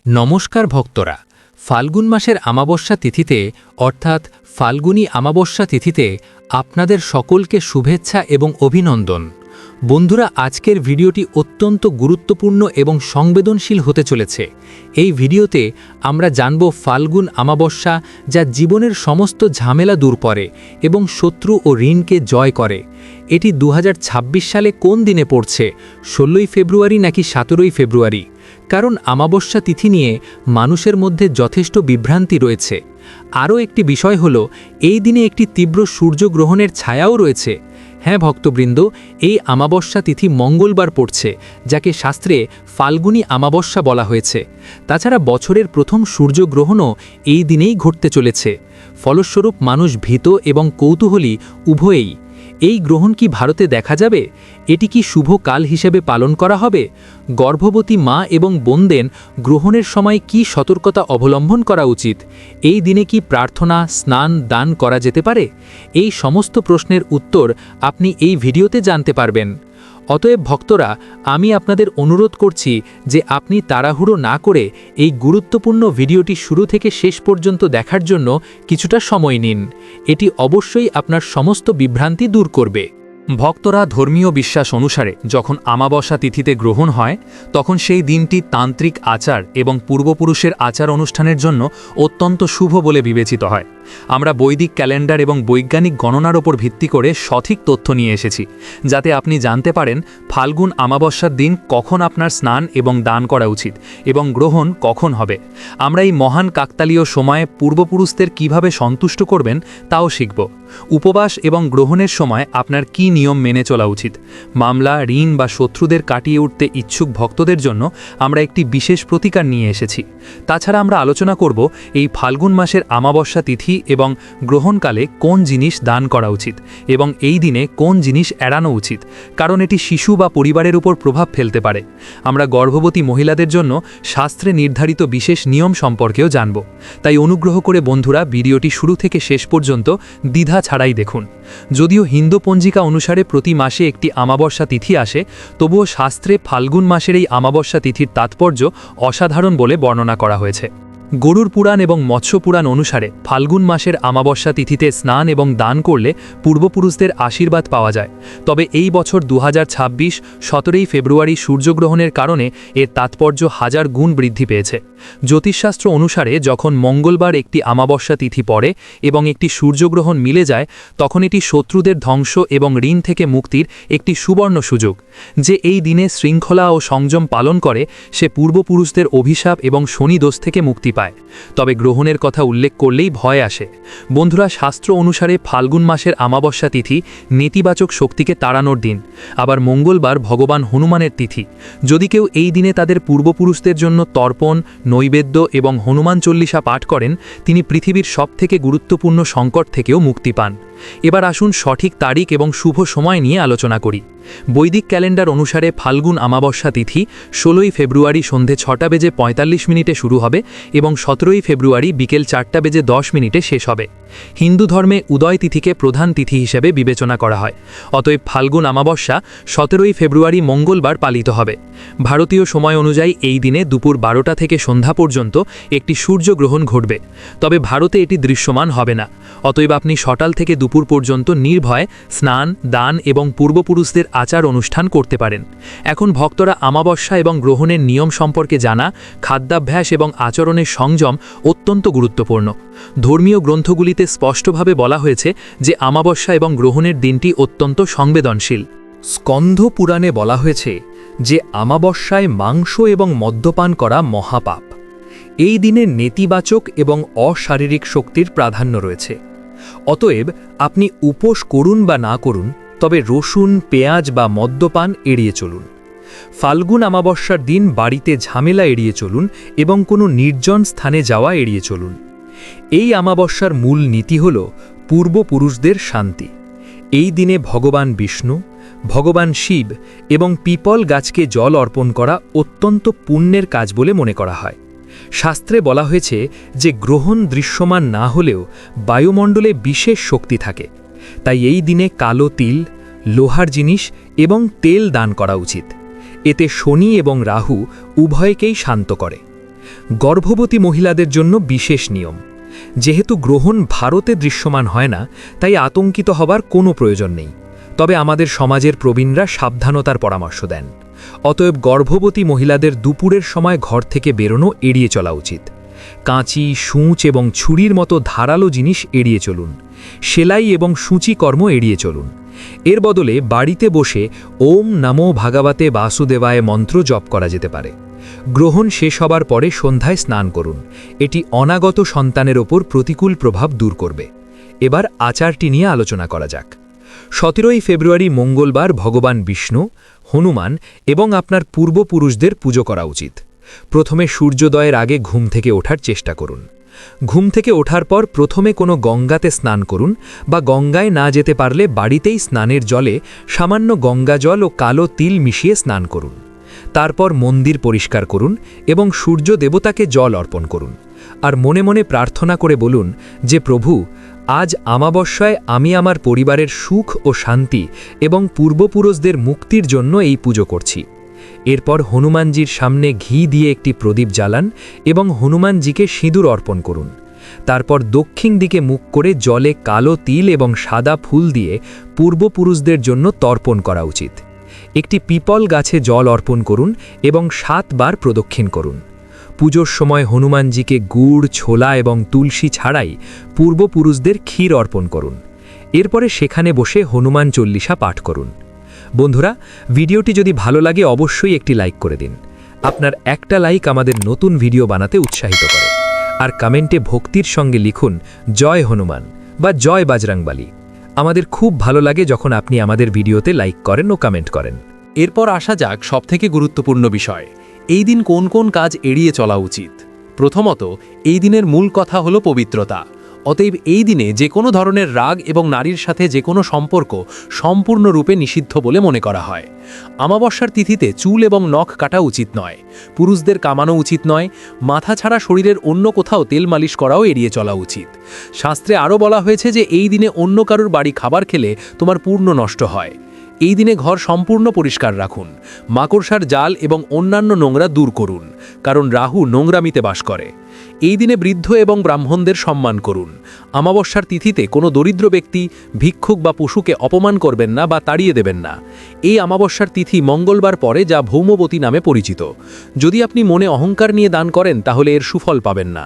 নমস্কার ভক্তরা, ফাল্গুন মাসের আমাবস্যা তিথিতে অর্থাৎ ফাল্গুনী আমাবস্যা তিথিতে আপনাদের সকলকে শুভেচ্ছা এবং অভিনন্দন। বন্ধুরা, আজকের ভিডিওটি অত্যন্ত গুরুত্বপূর্ণ এবং সংবেদনশীল হতে চলেছে। এই ভিডিওতে আমরা জানব ফাল্গুন আমাবস্যা যা জীবনের সমস্ত ঝামেলা দূর করে এবং শত্রু ও ঋণকে জয় করে। এটি 2026 সালে কোন দিনে পড়ছে, 16ই ফেব্রুয়ারি নাকি 17ই ফেব্রুয়ারি? কারণ আমাবস্যা তিথি নিয়ে মানুষের মধ্যে যথেষ্ট বিভ্রান্তি রয়েছে। আরও একটি বিষয় হল, এই দিনে একটি তীব্র সূর্যগ্রহণের ছায়াও রয়েছে। হ্যাঁ ভক্তবৃন্দ, এই আমাবস্যা তিথি মঙ্গলবার পড়ছে, যাকে শাস্ত্রে ফাল্গুনী আমাবস্যা বলা হয়েছে। তাছাড়া বছরের প্রথম সূর্যগ্রহণও এই দিনেই ঘটতে চলেছে। ফলস্বরূপ মানুষ ভীত এবং কৌতূহলী উভয়েই। এই গ্রহণ কি ভারতে দেখা যাবে? এটি কি শুভ কাল হিসেবে পালন করা হবে? গর্ভবতী মা এবং বোনদের গ্রহণের সময় কি সতর্কতা অবলম্বন করা উচিত? এই দিনে কি প্রার্থনা, স্নান, দান করা যেতে পারে? এই সমস্ত প্রশ্নের উত্তর আপনি এই ভিডিওতে জানতে পারবেন। অতএব ভক্তরা, আমি আপনাদের অনুরোধ করছি যে আপনি তাড়াহুড়ো না করে এই গুরুত্বপূর্ণ ভিডিওটি শুরু থেকে শেষ পর্যন্ত দেখার জন্য কিছুটা সময় নিন। এটি অবশ্যই আপনার সমস্ত বিভ্রান্তি দূর করবে। ভক্তরা ধর্মীয় বিশ্বাস অনুসারে যখন আমাবস্যা তিথিতে গ্রহণ হয়, তখন সেই দিনটি তান্ত্রিক আচার এবং পূর্বপুরুষের আচার অনুষ্ঠানের জন্য অত্যন্ত শুভ বলে বিবেচিত হয়। আমরা বৈদিক ক্যালেন্ডার এবং বৈজ্ঞানিক গণনার ওপর ভিত্তি করে সঠিক তথ্য নিয়ে এসেছি, যাতে আপনি জানতে পারেন ফাল্গুন আমাবস্যার দিন কখন আপনার স্নান এবং দান করা উচিত এবং গ্রহণ কখন হবে। আমরা এই মহান কাকতালীয় সময়ে পূর্বপুরুষদের কিভাবে সন্তুষ্ট করবেন তাও শিখব। উপবাস এবং গ্রহণের সময় আপনার কি নিয়ম মেনে চলা উচিত। মামলা, ঋণ বা শত্রুদের কাটিয়ে উঠতে ইচ্ছুক ভক্তদের জন্য আমরা একটি বিশেষ প্রতিকার নিয়ে এসেছি। তাছাড়া আমরা আলোচনা করব এই ফাল্গুন মাসের আমাবস্যা তিথি এবং গ্রহণকালে কোন জিনিস দান করা উচিত এবং এই দিনে কোন জিনিস এড়ানো উচিত, কারণ এটি শিশু বা পরিবারের উপর প্রভাব ফেলতে পারে। আমরা গর্ভবতী মহিলাদের জন্য শাস্ত্রে নির্ধারিত বিশেষ নিয়ম সম্পর্কেও জানব। তাই অনুগ্রহ করে বন্ধুরা, ভিডিওটি শুরু থেকে শেষ পর্যন্ত দ্বিধা ছাড়াই দেখুন। যদিও হিন্দু পঞ্জিকা অনুসারে প্রতি মাসে একটি আমাবস্যা তিথি আসে, তবুও শাস্ত্রে ফাল্গুন মাসের এই আমাবস্যা তিথির তাৎপর্য অসাধারণ বলে বর্ণনা করা হয়েছে। গরুড় পুরাণ এবং মৎস্য পুরাণ অনুসারে ফাল্গুন মাসের আমাবস্যা তিথিতে স্নান এবং দান করলে পূর্বপুরুষদের আশীর্বাদ পাওয়া যায়। তবে এই বছর 2026 17ই ফেব্রুয়ারি সূর্যগ্রহণের কারণে এর তাৎপর্য হাজার গুণ বৃদ্ধি পেয়েছে। জ্যোতিষশাস্ত্র অনুসারে যখন মঙ্গলবার একটি আমাবস্যা তিথি পড়ে এবং একটি সূর্যগ্রহণ মিলে যায়, তখন এটি শত্রুদের ধ্বংস এবং ঋণ থেকে মুক্তির একটি সুবর্ণ সুযোগ। যে এই দিনে শৃঙ্খলা ও সংযম পালন করে, সে পূর্বপুরুষদের অভিশাপ এবং শনিদোষ থেকে মুক্তি পায়। তবে গ্রহণের কথা উল্লেখ করলেই ভয় আসে। বন্ধুরা, শাস্ত্র অনুসারে ফাল্গুন মাসের আমাবস্যা তিথি নেতিবাচক শক্তিকে তাড়ানোর দিন। আবার মঙ্গলবার ভগবান হনুমানের তিথি। যদি কেউ এই দিনে তাদের পূর্বপুরুষদের জন্য তর্পণ, নৈবেদ্য এবং হনুমান চল্লিশা পাঠ করেন, তিনি পৃথিবীর সবথেকে গুরুত্বপূর্ণ সংকট থেকেও মুক্তি পান। এবার আসুন সঠিক তারিখ এবং শুভ সময় নিয়ে আলোচনা করি। বৈদিক ক্যালেন্ডার অনুসারে ফাল্গুন আমাবস্যা তিথি 16ই ফেব্রুয়ারি সন্ধে 6:45 শুরু হবে এবং 17ই ফেব্রুয়ারি বিকেল 4:10 শেষ হবে। হিন্দু ধর্মে উদয় তিথিকে প্রধান তিথি হিসেবে বিবেচনা করা হয়। অতএব ফাল্গুন আমাবস্যা 17ই ফেব্রুয়ারি মঙ্গলবার পালিত হবে। ভারতীয় সময় অনুযায়ী এই দিনে দুপুর 12টা থেকে সন্ধ্যা পর্যন্ত একটি সূর্যগ্রহণ ঘটবে। তবে ভারতে এটি দৃশ্যমান হবে না। অতএব আপনি সকাল থেকে দুপুর পর্যন্ত নির্ভয়ে স্নান, দান এবং পূর্বপুরুষদের আচার অনুষ্ঠান করতে পারেন। এখন ভক্তরা, আমাবস্যা এবং গ্রহণের নিয়ম সম্পর্কে জানা, খাদ্যাভ্যাস এবং আচরণের সংযম অত্যন্ত গুরুত্বপূর্ণ। ধর্মীয় গ্রন্থগুলিতে স্পষ্টভাবে বলা হয়েছে যে আমাবস্যা এবং গ্রহণের দিনটি অত্যন্ত সংবেদনশীল। স্কন্ধ পুরাণে বলা হয়েছে যে আমাবস্যায় মাংস এবং মদ্যপান করা মহাপাপ। এই দিনে নেতিবাচক এবং অশারীরিক শক্তির প্রাধান্য রয়েছে। অতএব আপনি উপোস করুন বা না করুন, তবে রসুন, পেঁয়াজ বা মদ্যপান এড়িয়ে চলুন। ফাল্গুন আমাবস্যার দিন বাড়িতে ঝামেলা এড়িয়ে চলুন এবং কোনো নির্জন স্থানে যাওয়া এড়িয়ে চলুন। এই আমাবস্যার মূল নীতি হল পূর্বপুরুষদের শান্তি। এই দিনে ভগবান বিষ্ণু, ভগবান শিব এবং পিপল গাছকে জল অর্পণ করা অত্যন্ত পুণ্যের কাজ বলে মনে করা হয়। শাস্ত্রে বলা হয়েছে যে গ্রহণ দৃশ্যমান না হলেও বায়ুমণ্ডলে বিশেষ শক্তি থাকে। তাই এই দিনে কালো তিল, লোহার জিনিস এবং তেল দান করা উচিত। এতে শনি এবং রাহু উভয়কেই শান্ত করে। গর্ভবতী মহিলাদের জন্য বিশেষ নিয়ম। যেহেতু গ্রহণ ভারতে দৃশ্যমান হয় না, তাই আতঙ্কিত হবার কোনো প্রয়োজন নেই। তবে আমাদের সমাজের প্রবীণরা সাবধানতার পরামর্শ দেন। অতএব গর্ভবতী মহিলাদের দুপুরের সময় ঘর থেকে বেরোনো এড়িয়ে চলা উচিত। কাঁচি, সূঁচ এবং ছুরির মতো ধারালো জিনিস এড়িয়ে চলুন। সেলাই এবং সূচি কর্ম এড়িয়ে চলুন। এর বদলে বাড়িতে বসে ওম নমো ভাগবতে বাসুদেবায় মন্ত্র জপ করা যেতে পারে। গ্রহণ শেষ হবার পরে সন্ধ্যায় স্নান করুন। এটি অনাগত সন্তানের ওপর প্রতিকূল প্রভাব দূর করবে। এবার আচারটি নিয়ে আলোচনা করা যাক। 17 ফেব্রুয়ারি মঙ্গলবার ভগবান বিষ্ণু, হনুমান এবং আপনার পূর্বপুরুষদের পুজো করা উচিত। প্রথমে সূর্যোদয়ের আগে ঘুম থেকে ওঠার চেষ্টা করুন। ঘুম থেকে ওঠার পর প্রথমে কোনো গঙ্গাতে স্নান করুন, বা গঙ্গায় না যেতে পারলে বাড়িতেই স্নানের জলে সামান্য গঙ্গা জল ও কালো তিল মিশিয়ে স্নান করুন। তারপর মন্দির পরিষ্কার করুন এবং সূর্য দেবতাকে জল অর্পণ করুন। আর মনে মনে প্রার্থনা করে বলুন যে, প্রভু, আজ আমাবস্যায় আমি আমার পরিবারের সুখ ও শান্তি এবং পূর্বপুরুষদের মুক্তির জন্য এই পুজো করছি। এরপর হনুমানজির সামনে ঘি দিয়ে একটি প্রদীপ জ্বালান এবং হনুমানজিকে সিঁদুর অর্পণ করুন। তারপর দক্ষিণ দিকে মুখ করে জলে কালো তিল এবং সাদা ফুল দিয়ে পূর্বপুরুষদের জন্য তর্পণ করা উচিত। একটি পিপল গাছে জল অর্পণ করুন এবং 7 বার প্রদক্ষিণ করুন। পুজোর সময় হনুমানজিকে গুড়, ছোলা এবং তুলসী ছাড়াই পূর্বপুরুষদের ক্ষীর অর্পণ করুন। এরপরে সেখানে বসে হনুমান চল্লিশা পাঠ করুন। বন্ধুরা, ভিডিওটি যদি ভালো লাগে অবশ্যই একটি লাইক করে দিন। আপনার একটা লাইক আমাদের নতুন ভিডিও বানাতে উৎসাহিত করে। আর কমেন্টে ভক্তির সঙ্গে লিখুন জয় হনুমান বা জয় বাজরাংবালী। আমাদের খুব ভালো লাগে যখন আপনি আমাদের ভিডিওতে লাইক করেন ও কমেন্ট করেন। এরপর আসা যাক সবথেকে গুরুত্বপূর্ণ বিষয়, এই দিন কোন কোন কাজ এড়িয়ে চলা উচিত। প্রথমত, এই দিনের মূল কথা হলো পবিত্রতা। অতএব এই দিনে যে কোনো ধরনের রাগ এবং নারীর সাথে যে কোনো সম্পর্ক সম্পূর্ণরূপে নিষিদ্ধ বলে মনে করা হয়। আমাবস্যার তিথিতে চুল এবং নখ কাটা উচিত নয়, পুরুষদের কামানো উচিত নয়, মাথা ছাড়া শরীরের অন্য কোথাও তেল মালিশ করাও এড়িয়ে চলা উচিত। শাস্ত্রে আরও বলা হয়েছে যে এই দিনে অন্য কারুর বাড়ি খাবার খেলে তোমার পূর্ণ নষ্ট হয়। এই দিনে ঘর সম্পূর্ণ পরিষ্কার রাখুন। মাকড়সার জাল এবং অন্যান্য নোংরা দূর করুন, কারণ রাহু নোংরামিতে বাস করে। এই দিনে বৃদ্ধ এবং ব্রাহ্মণদের সম্মান করুন। আমাবস্যার তিথিতে কোনো দরিদ্র ব্যক্তি, ভিক্ষুক বা পশুকে অপমান করবেন না বা তাড়িয়ে দেবেন না। এই আমাবস্যার তিথি মঙ্গলবার পরে, যা ভৌমবতী নামে পরিচিত। যদি আপনি মনে অহংকার নিয়ে দান করেন তাহলে এর সুফল পাবেন না।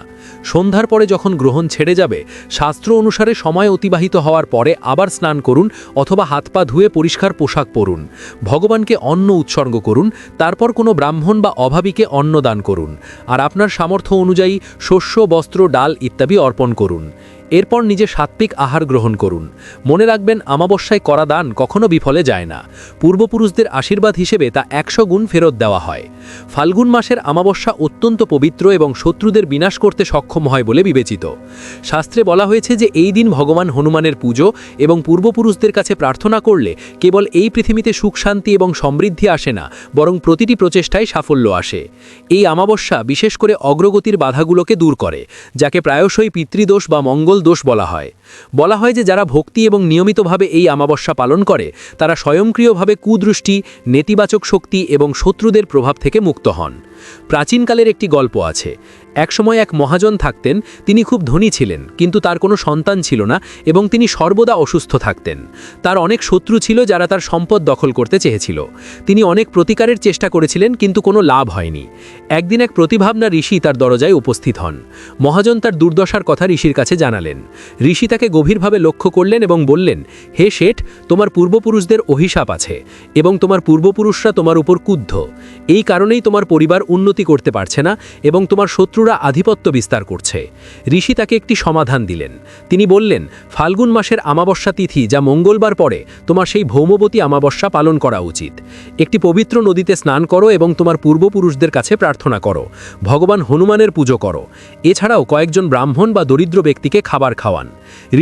সন্ধ্যার পরে যখন গ্রহণ ছেড়ে যাবে, শাস্ত্র অনুসারে সময় অতিবাহিত হওয়ার পরে আবার স্নান করুন অথবা হাত পা ধুয়ে পরিষ্কার পোশাক পরুন। ভগবানকে অন্ন উৎসর্গ করুন। তারপর কোনো ব্রাহ্মণ বা অভাবীকে অন্ন দান করুন। আর আপনার সামর্থ্য অনুযায়ী শস্য, বস্ত্র, ডাল ইত্যাদি অর্পণ করুন। এরপর নিজে সাত্ত্বিক আহার গ্রহণ করুন। মনে রাখবেন, আমাবস্যায় করা দান কখনো বিফলে যায় না। পূর্বপুরুষদের আশীর্বাদ হিসেবে তা 100 গুণ ফেরত দেওয়া হয়। ফাল্গুন মাসের আমাবস্যা অত্যন্ত পবিত্র এবং শত্রুদের বিনাশ করতে সক্ষম হয় বলে বিবেচিত। শাস্ত্রে বলা হয়েছে যে এই দিন ভগবান হনুমানের পুজো এবং পূর্বপুরুষদের কাছে প্রার্থনা করলে কেবল এই পৃথিবীতে সুখ, শান্তি এবং সমৃদ্ধি আসে না, বরং প্রতিটি প্রচেষ্টায় সাফল্য আসে। এই আমাবস্যা বিশেষ করে অগ্রগতির বাধাগুলোকে দূর করে, যাকে প্রায়শই পিতৃদোষ বা মঙ্গল দোষ বলা হয় যে যারা ভক্তি এবং নিয়মিতভাবে এই আমাবস্যা পালন করে তারা স্বয়ংক্রিয়ভাবে কুদৃষ্টি, নেতিবাচক শক্তি এবং শত্রুদের প্রভাব থেকে মুক্ত হন। প্রাচীনকালের একটি গল্প আছে। একসময় এক মহাজন থাকতেন। তিনি খুব ধনী ছিলেন, কিন্তু তার কোনো সন্তান ছিল না এবং তিনি সর্বদা অসুস্থ থাকতেন। তার অনেক শত্রু ছিল যারা তার সম্পদ দখল করতে চেয়েছিল। তিনি অনেক প্রতিকারের চেষ্টা করেছিলেন, কিন্তু কোনো লাভ হয়নি। একদিন এক প্রতিভাবনা ঋষি তার দরজায় উপস্থিত হন। মহাজন তার দুর্দশার কথা ঋষির কাছে জানালেন। ঋষি তাকে গভীরভাবে লক্ষ্য করলেন এবং বললেন, হে শেঠ, তোমার পূর্বপুরুষদের অভিশাপ আছে এবং তোমার পূর্বপুরুষরা তোমার উপর ক্রুদ্ধ। এই কারণেই তোমার পরিবার উন্নতি করতে পারছে না এবং তোমার শত্রুরা আধিপত্য বিস্তার করছে। ঋষি তাকে একটি সমাধান দিলেন। তিনি বললেন, ফাল্গুন মাসের আমাবস্যা তিথি, যা মঙ্গলবার পরে, তোমার সেই ভৌমবতী আমাবস্যা পালন করা উচিত। একটি পবিত্র নদীতে স্নান করো এবং তোমার পূর্বপুরুষদের কাছে প্রার্থনা করো। ভগবান হনুমানের পুজো করো। এছাড়াও কয়েকজন ব্রাহ্মণ বা দরিদ্র ব্যক্তিকে খাবার খাওয়ান।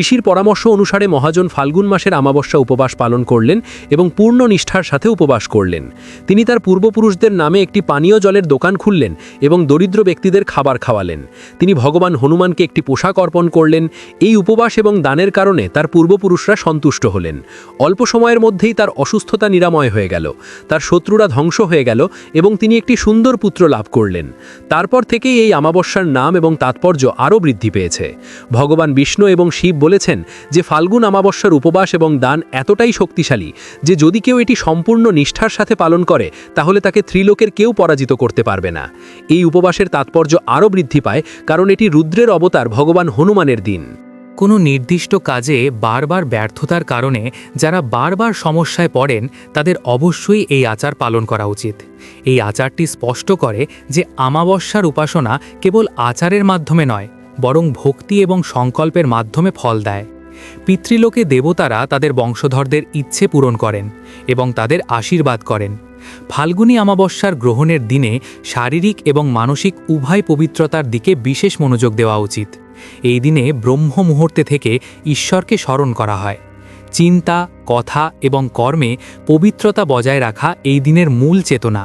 ঋষির পরামর্শ অনুসারে মহাজন ফাল্গুন মাসের আমাবস্যা উপবাস পালন করলেন এবং পূর্ণ নিষ্ঠার সাথে উপবাস করলেন। তিনি তার পূর্বপুরুষদের নিজের নামে একটি পানীয় জলের দোকান খুললেন এবং দরিদ্র ব্যক্তিদের খাবার খাওয়ালেন। তিনি ভগবান হনুমানকে একটি পোশাক অর্পণ করলেন। এই উপবাস এবং দানের কারণে তার পূর্বপুরুষরা সন্তুষ্ট হলেন। অল্প সময়ের মধ্যেই তার অসুস্থতা নিরাময় হয়ে গেল, তার শত্রুরা ধ্বংস হয়ে গেল এবং তিনি একটি সুন্দর পুত্র লাভ করলেন। তারপর থেকেই এই অমাবস্যার নাম এবং তাৎপর্য আরও বৃদ্ধি পেয়েছে। ভগবান বিষ্ণু এবং শিব বলেছেন যে ফাল্গুন অমাবস্যার উপবাস এবং দান এতটাই শক্তিশালী যে যদি কেউ এটি সম্পূর্ণ নিষ্ঠার সাথে পালন করে তাহলে তাকে ত্রিলোকের কেউ পরাজিত করতে পারবে না। এই উপবাসের তাৎপর্য আরও বৃদ্ধি পায় কারণ এটি রুদ্রের অবতার ভগবান হনুমানের দিন। কোনো নির্দিষ্ট কাজে বারবার ব্যর্থতার কারণে যারা বারবার সমস্যায় পড়েন তাদের অবশ্যই এই আচার পালন করা উচিত। এই আচারটি স্পষ্ট করে যে অমাবস্যার উপাসনা কেবল আচারের মাধ্যমে নয়, বরং ভক্তি এবং সংকল্পের মাধ্যমে ফল দেয়। পিতৃলোকে দেবতারা তাদের বংশধরদের ইচ্ছে পূরণ করেন এবং তাদের আশীর্বাদ করেন। ফাল্গুনী অমাবস্যার গ্রহণের দিনে শারীরিক এবং মানসিক উভয় পবিত্রতার দিকে বিশেষ মনোযোগ দেওয়া উচিত। এই দিনে ব্রহ্ম মুহূর্তে থেকে ঈশ্বরকে স্মরণ করা হয়। চিন্তা, কথা এবং কর্মে পবিত্রতা বজায় রাখা এই দিনের মূল চেতনা।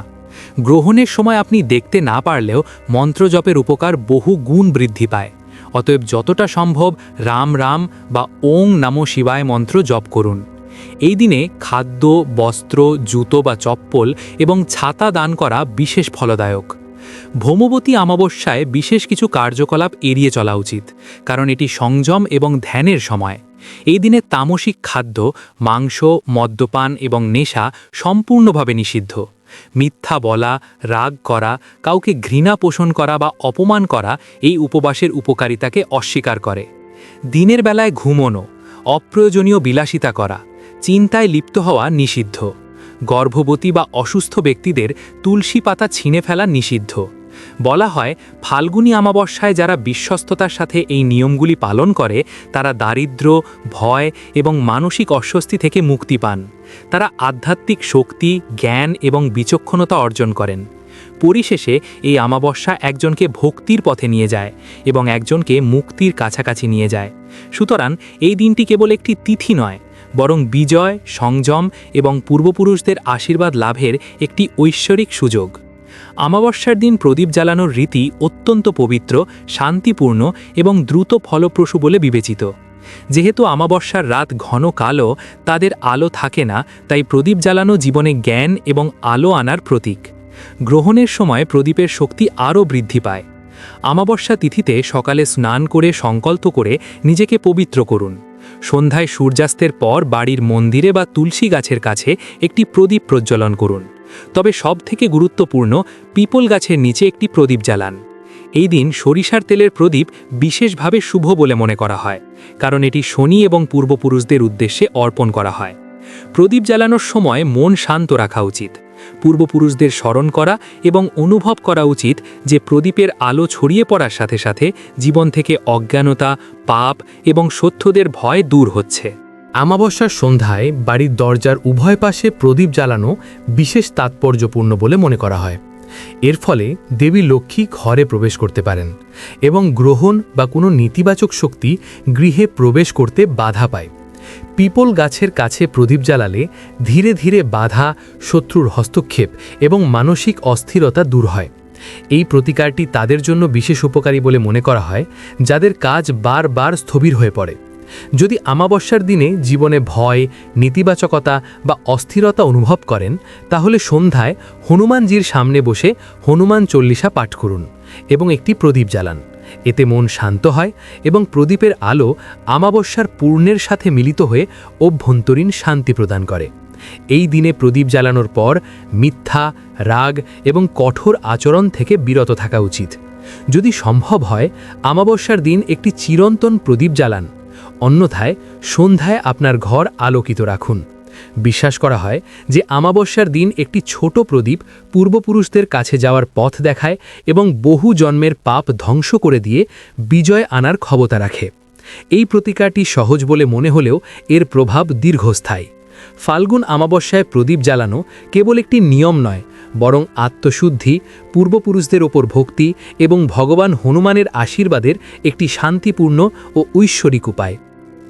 গ্রহণের সময় আপনি দেখতে না পারলেও মন্ত্র জপের উপকার বহু গুণ বৃদ্ধি পায়। অতএব যতটা সম্ভব রাম রাম বা ওং নমো শিবায় মন্ত্র জপ করুন। এই দিনে খাদ্য, বস্ত্র, জুতো বা চপ্পল এবং ছাতা দান করা বিশেষ ফলদায়ক। ভৌমবতী অমাবস্যায় বিশেষ কিছু কার্যকলাপ এড়িয়ে চলা উচিত, কারণ এটি সংযম এবং ধ্যানের সময়। এই দিনে তামসিক খাদ্য, মাংস, মদ্যপান এবং নেশা সম্পূর্ণভাবে নিষিদ্ধ। মিথ্যা বলা, রাগ করা, কাউকে ঘৃণা পোষণ করা বা অপমান করা এই উপবাসের উপকারিতাকে অস্বীকার করে। দিনের বেলায় ঘুমোনো, অপ্রয়োজনীয় বিলাসিতা করা, চিন্তায় লিপ্ত হওয়া নিষিদ্ধ। গর্ভবতী বা অসুস্থ ব্যক্তিদের তুলসী পাতা ছিঁড়ে ফেলা নিষিদ্ধ। বলা হয় ফাল্গুনী অমাবস্যায় যারা বিশ্বস্ততার সাথে এই নিয়মগুলি পালন করে তারা দারিদ্র্য, ভয় এবং মানসিক অস্বস্তি থেকে মুক্তি পান। তারা আধ্যাত্মিক শক্তি, জ্ঞান এবং বিচক্ষণতা অর্জন করেন। পরিশেষে এই অমাবস্যা একজনকে ভক্তির পথে নিয়ে যায় এবং একজনকে মুক্তির কাছাকাছি নিয়ে যায়। সুতরাং এই দিনটি কেবল একটি তিথি নয়, বরং বিজয়, সংযম এবং পূর্বপুরুষদের আশীর্বাদ লাভের একটি ঐশ্বরিক সুযোগ। অমাবস্যার দিন প্রদীপ জ্বালানোর রীতি অত্যন্ত পবিত্র, শান্তিপূর্ণ এবং দ্রুত ফলপ্রসূ বলে বিবেচিত। যেহেতু অমাবস্যার রাত ঘন কালো, তাদের আলো থাকে না, তাই প্রদীপ জ্বালানো জীবনে জ্ঞান এবং আলো আনার প্রতীক। গ্রহণের সময় প্রদীপের শক্তি আরও বৃদ্ধি পায়। অমাবস্যা তিথিতে সকালে স্নান করে সংকল্প করে নিজেকে পবিত্র করুন। সন্ধ্যায় সূর্যাস্তের পর বাড়ির মন্দিরে বা তুলসী গাছের কাছে একটি প্রদীপ প্রজ্বলন করুন। তবে সবথেকে গুরুত্বপূর্ণ, পিপল গাছের নিচে একটি প্রদীপ জ্বালান। এই দিন সরিষার তেলের প্রদীপ বিশেষভাবে শুভ বলে মনে করা হয়, কারণ এটি শনি এবং পূর্বপুরুষদের উদ্দেশ্যে অর্পণ করা হয়। প্রদীপ জ্বালানোর সময় মন শান্ত রাখা উচিত। পূর্বপুরুষদের স্মরণ করা এবং অনুভব করা উচিত যে প্রদীপের আলো ছড়িয়ে পড়ার সাথে সাথে জীবন থেকে অজ্ঞানতা, পাপ এবং সত্যদের ভয় দূর হচ্ছে। অমাবস্যার সন্ধ্যায় বাড়ির দরজার উভয় পাশে প্রদীপ জ্বালানো বিশেষ তাৎপর্যপূর্ণ বলে মনে করা হয়। এর ফলে দেবী লক্ষ্মী ঘরে প্রবেশ করতে পারেন এবং গ্রহণ বা কোনো নেতিবাচক শক্তি গৃহে প্রবেশ করতে বাধা পায়। পিপল গাছের কাছে প্রদীপ জ্বালালে ধীরে ধীরে বাধা, শত্রুর হস্তক্ষেপ এবং মানসিক অস্থিরতা দূর হয়। এই প্রতিকারটি তাদের জন্য বিশেষ উপকারী বলে মনে করা হয় যাদের কাজ বারবার স্থবির হয়ে পড়ে। যদি অমাবস্যার দিনে জীবনে ভয়, নেতিবাচকতা বা অস্থিরতা অনুভব করেন তাহলে সন্ধ্যায় হনুমানজির সামনে বসে হনুমান চল্লিশা পাঠ করুন এবং একটি প্রদীপ জ্বালান। এতে মন শান্ত হয় এবং প্রদীপের আলো অমাবস্যার পূর্ণের সাথে মিলিত হয়ে অভ্যন্তরীণ শান্তি প্রদান করে। এই দিনে প্রদীপ জ্বালানোর পর মিথ্যা, রাগ এবং কঠোর আচরণ থেকে বিরত থাকা উচিত। যদি সম্ভব হয় অমাবস্যার দিন একটি চিরন্তন প্রদীপ জ্বালান, অন্যথায় সন্ধ্যায় আপনার ঘর আলোকিত রাখুন। বিশ্বাস করা হয় যে অমাবস্যার দিন একটি ছোট প্রদীপ পূর্বপুরুষদের কাছে যাওয়ার পথ দেখায় এবং বহু জন্মের পাপ ধ্বংস করে দিয়ে বিজয় আনার ক্ষমতা রাখে। এই প্রতিকারটি সহজ বলে মনে হলেও এর প্রভাব দীর্ঘস্থায়ী। ফাল্গুন অমাবস্যায় প্রদীপ জ্বালানো কেবল একটি নিয়ম নয়, বরং আত্মশুদ্ধি, পূর্বপুরুষদের ওপর ভক্তি এবং ভগবান হনুমানের আশীর্বাদের একটি শান্তিপূর্ণ ও ঐশ্বরিক উপায়।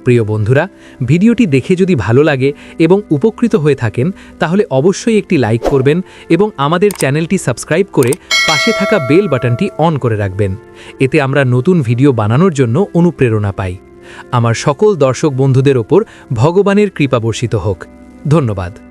প্রিয় বন্ধুরা, ভিডিওটি দেখে যদি ভালো লাগে এবং উপকৃত হয়ে থাকেন তাহলে অবশ্যই একটি লাইক করবেন এবং আমাদের চ্যানেলটি সাবস্ক্রাইব করে পাশে থাকা বেল বাটনটি অন করে রাখবেন। এতে আমরা নতুন ভিডিও বানানোর জন্য অনুপ্রেরণা পাই। আমার সকল দর্শক বন্ধুদের ওপর ভগবানের কৃপা বর্ষিত হোক। ধন্যবাদ।